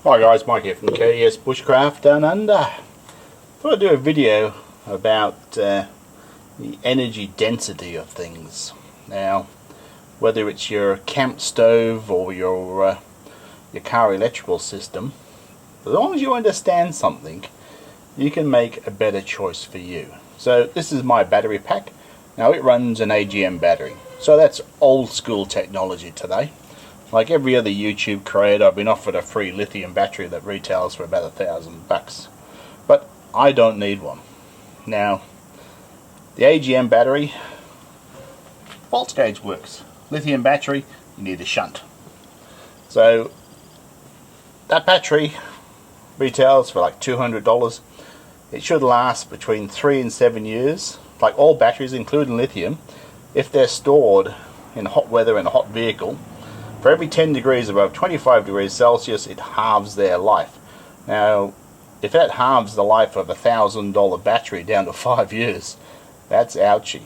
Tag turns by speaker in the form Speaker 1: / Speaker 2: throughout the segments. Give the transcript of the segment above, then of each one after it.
Speaker 1: Hi guys, Mike here from KDS Bushcraft Down Under. Thought I'd do a video about the energy density of things. Now, whether it's your camp stove or your car electrical system, as long as you understand something, you can make a better choice for you. So this is my battery pack. Now it runs an AGM battery, so that's old school technology today. Like every other YouTube creator, I've been offered a free lithium battery that retails for about $1,000. But I don't need one. Now, the AGM battery, volts gauge works. Lithium battery, you need a shunt. So, that battery retails for like $200. It should last between 3 and 7 years. Like all batteries, including lithium, if they're stored in hot weather in a hot vehicle, for every 10 degrees above 25 degrees Celsius, it halves their life. Now, if that halves the life of a $1,000 battery down to 5 years, that's ouchy.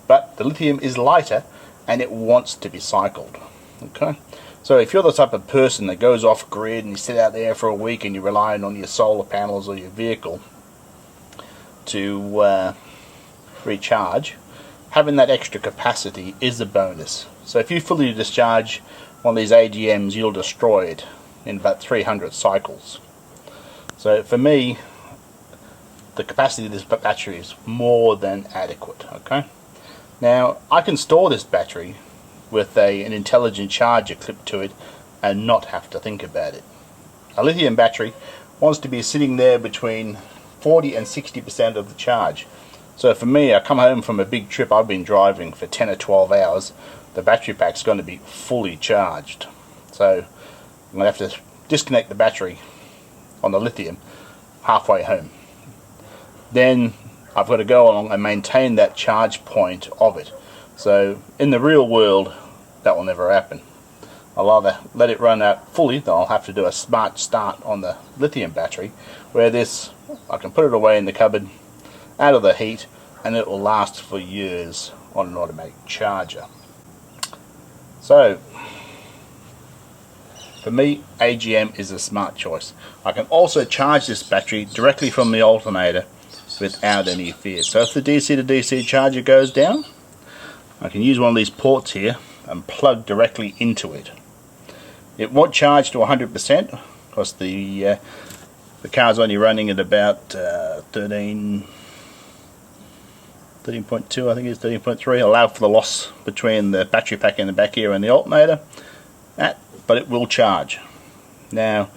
Speaker 1: But the lithium is lighter and it wants to be cycled. Okay? So if you're the type of person that goes off grid and you sit out there for a week and you're relying on your solar panels or your vehicle to recharge, having that extra capacity is a bonus. So if you fully discharge one of these AGMs, you'll destroy it in about 300 cycles. So for me, the capacity of this battery is more than adequate. Okay. Now I can store this battery with an intelligent charger clipped to it and not have to think about it. A lithium battery wants to be sitting there between 40 and 60% of the charge. So for me, I come home from a big trip I've been driving for 10 or 12 hours, the battery pack's going to be fully charged. So I'm going to have to disconnect the battery on the lithium halfway home. Then I've got to go along and maintain that charge point of it. So in the real world, that will never happen. I'll either let it run out fully, then I'll have to do a smart start on the lithium battery, where this, I can put it away in the cupboard, out of the heat, and it will last for years on an automatic charger. So, for me, AGM is a smart choice. I can also charge this battery directly from the alternator without any fear. So if the DC to DC charger goes down, I can use one of these ports here and plug directly into it. It won't charge to 100% because the car's only running at about 13.2, I think it's 13.3. Allow for the loss between the battery pack in the back here and the alternator. But it will charge. Now,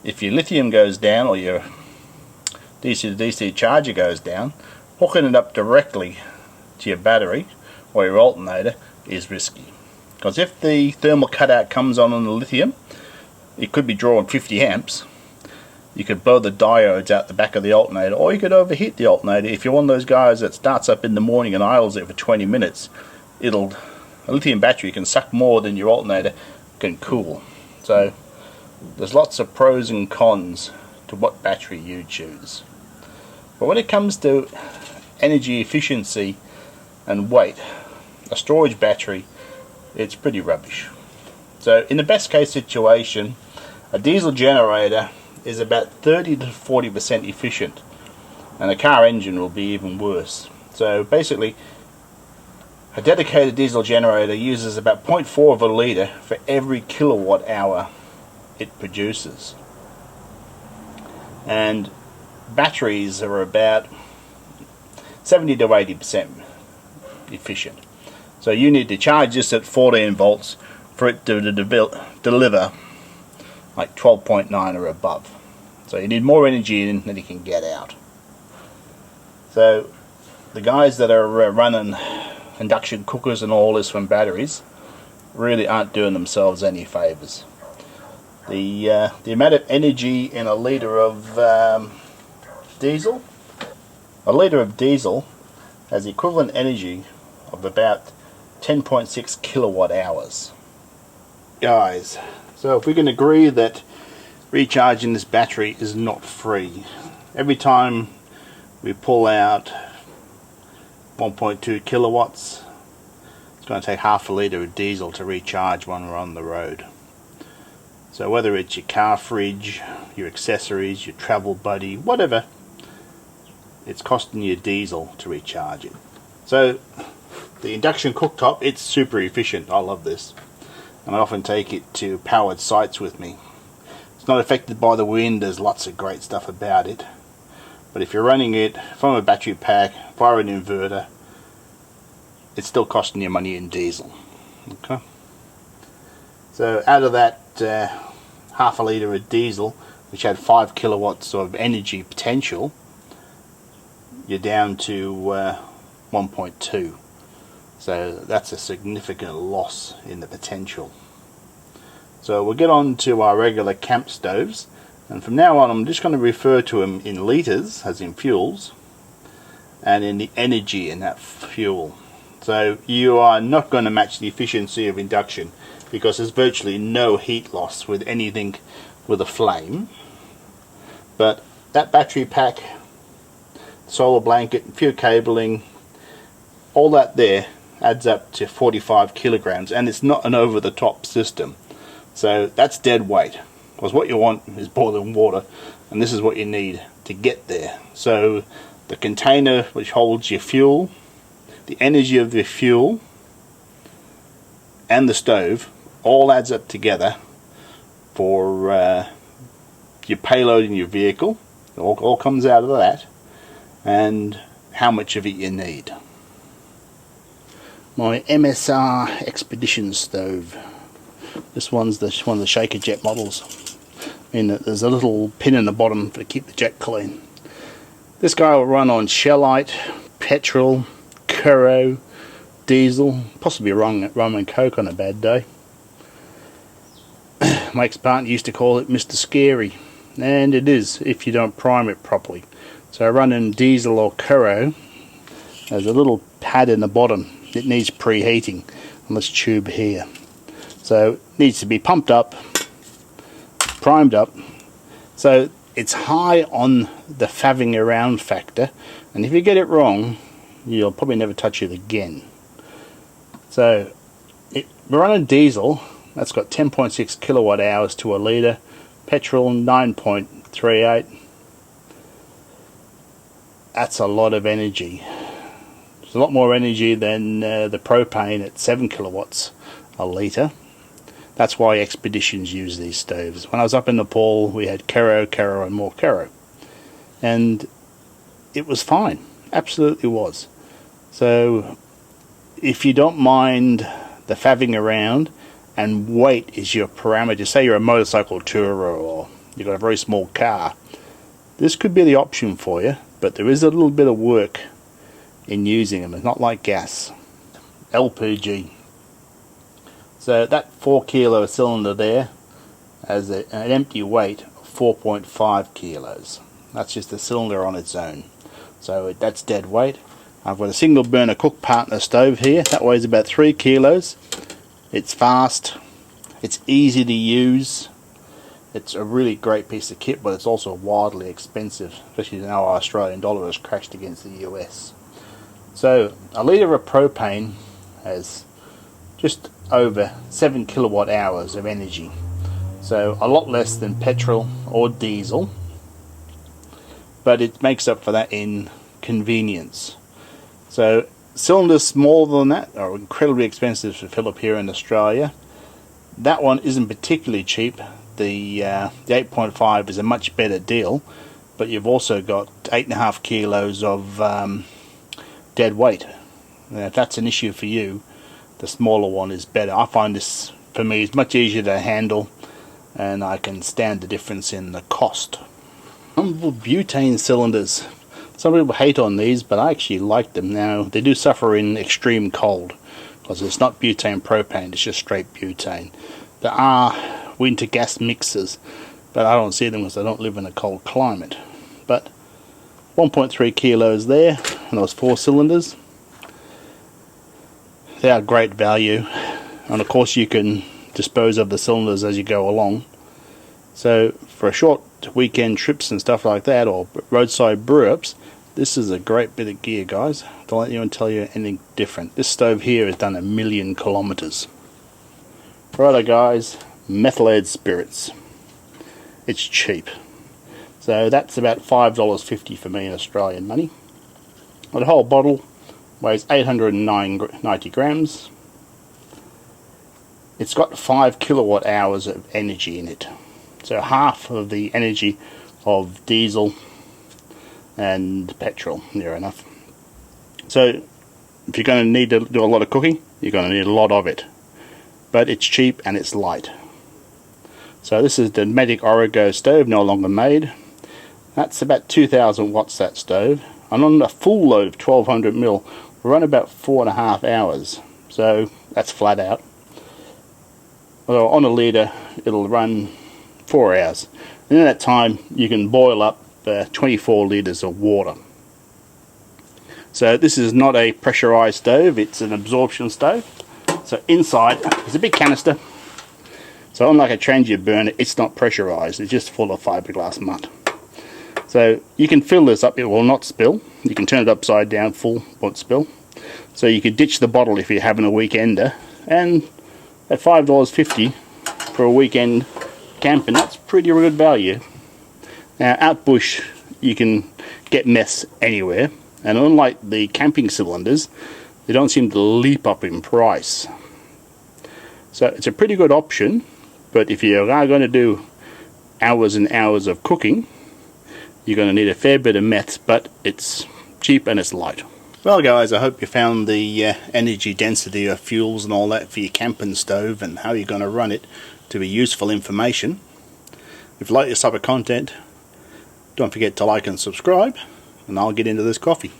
Speaker 1: if your lithium goes down or your DC to DC charger goes down, hooking it up directly to your battery or your alternator is risky. Because if the thermal cutout comes on the lithium, it could be drawing 50 amps. You could blow the diodes out the back of the alternator, or you could overheat the alternator. If you're one of those guys that starts up in the morning and idles it for 20 minutes, a lithium battery can suck more than your alternator can cool. So there's lots of pros and cons to what battery you choose. But when it comes to energy efficiency and weight, a storage battery, it's pretty rubbish. So in the best case situation, a diesel generator is about 30 to 40% efficient, and a car engine will be even worse. So basically, a dedicated diesel generator uses about 0.4 of a litre for every kilowatt hour it produces. And batteries are about 70 to 80% efficient. So you need to charge this at 14 volts for it to deliver like 12.9 or above. So you need more energy in than you can get out. So the guys that are running induction cookers and all this from batteries really aren't doing themselves any favours. The amount of energy in a litre of diesel, has the equivalent energy of about 10.6 kilowatt hours. Guys, so if we can agree that recharging this battery is not free, every time we pull out 1.2 kilowatts, it's going to take half a litre of diesel to recharge when we're on the road. So whether it's your car fridge, your accessories, your travel buddy, whatever, it's costing you diesel to recharge it. So the induction cooktop, it's super efficient. I love this, and I often take it to powered sites with me. It's not affected by the wind. There's lots of great stuff about it, but if you're running it from a battery pack via an inverter, it's still costing you money in diesel. Okay, so out of that half a litre of diesel, which had 5 kilowatts of energy potential, you're down to 1.2. So that's a significant loss in the potential. So we'll get on to our regular camp stoves, and from now on I'm just going to refer to them in litres, as in fuels, and in the energy in that fuel. So you are not going to match the efficiency of induction, because there's virtually no heat loss with anything with a flame. But that battery pack, solar blanket, a few cabling, all that there adds up to 45 kilograms, and it's not an over-the-top system. So that's dead weight, because what you want is boiling water, and this is what you need to get there. So the container which holds your fuel, the energy of the fuel, and the stove all adds up together for your payload in your vehicle. It all comes out of that, and how much of it you need. My MSR Expedition stove. This one's one of the Shaker Jet models. I mean, there's a little pin in the bottom to keep the jet clean. This guy will run on Shellite, petrol, Kuro, diesel, possibly rum and coke on a bad day. My ex-partner used to call it Mr. Scary, and it is if you don't prime it properly. So I run in diesel or Kuro. There's a little pad in the bottom. It needs preheating on this tube here. So it needs to be pumped up, primed up. So it's high on the faffing around factor, and if you get it wrong, you'll probably never touch it again. So we're running diesel. That's got 10.6 kilowatt hours to a litre. Petrol 9.38. That's a lot of energy. It's a lot more energy than the propane at 7 kilowatts a litre. That's why expeditions use these stoves. When I was up in Nepal, we had Kuro, and more Kuro, and it was fine. Absolutely was. So if you don't mind the faffing around, and weight is your parameter, say you're a motorcycle tourer or you've got a very small car, this could be the option for you, but there is a little bit of work in using them. It's not like gas. LPG. So that 4 kilo cylinder there has an empty weight of 4.5 kilos. That's just the cylinder on its own. So that's dead weight. I've got a single burner cook partner stove here. That weighs about 3 kilos. It's fast. It's easy to use. It's a really great piece of kit, but it's also wildly expensive, especially now our Australian dollar has crashed against the US. So a litre of propane has just over 7 kilowatt hours of energy. So a lot less than petrol or diesel, but it makes up for that in convenience. So cylinders smaller than that are incredibly expensive to fill up here in Australia. That one isn't particularly cheap. The 8.5 is a much better deal, but you've also got 8.5 kilos of dead weight. Now, if that's an issue for you, the smaller one is better. I find this, for me, is much easier to handle, and I can stand the difference in the cost. Butane cylinders. Some people hate on these, but I actually like them. Now, they do suffer in extreme cold, because it's not butane propane, it's just straight butane. There are winter gas mixers, but I don't see them because I don't live in a cold climate. But 1.3 kilos there, and those 4 cylinders. They are great value, and of course you can dispose of the cylinders as you go along. So for a short weekend trips and stuff like that, or roadside brew-ups, this is a great bit of gear, guys. Don't let anyone tell you anything different. This stove here has done 1,000,000 kilometers. Righto guys, methylated spirits. It's cheap. So that's about $5.50 for me in Australian money. The whole bottle weighs 890 grams. It's got 5 kilowatt hours of energy in it. So half of the energy of diesel and petrol, near enough. So if you're going to need to do a lot of cooking, you're going to need a lot of it. But it's cheap and it's light. So this is the Matic Origo stove, no longer made. That's about 2,000 watts, that stove. And on a full load of 1200 mil, we run about 4.5 hours. So that's flat out. Although on a litre, it'll run 4 hours. And in that time, you can boil up 24 litres of water. So this is not a pressurized stove, it's an absorption stove. So inside is a big canister. So unlike a transient burner, it's not pressurized, it's just full of fiberglass mud. So you can fill this up, it will not spill. You can turn it upside down, full, won't spill. So you could ditch the bottle if you're having a weekender. And at $5.50 for a weekend camping, that's pretty good value. Now out bush, you can get mess anywhere. And unlike the camping cylinders, they don't seem to leap up in price. So it's a pretty good option. But if you are going to do hours and hours of cooking, you're going to need a fair bit of meths, but it's cheap and it's light. Well guys, I hope you found the energy density of fuels and all that for your camping stove and how you're going to run it to be useful information. If you like this type of content, don't forget to like and subscribe, and I'll get into this coffee.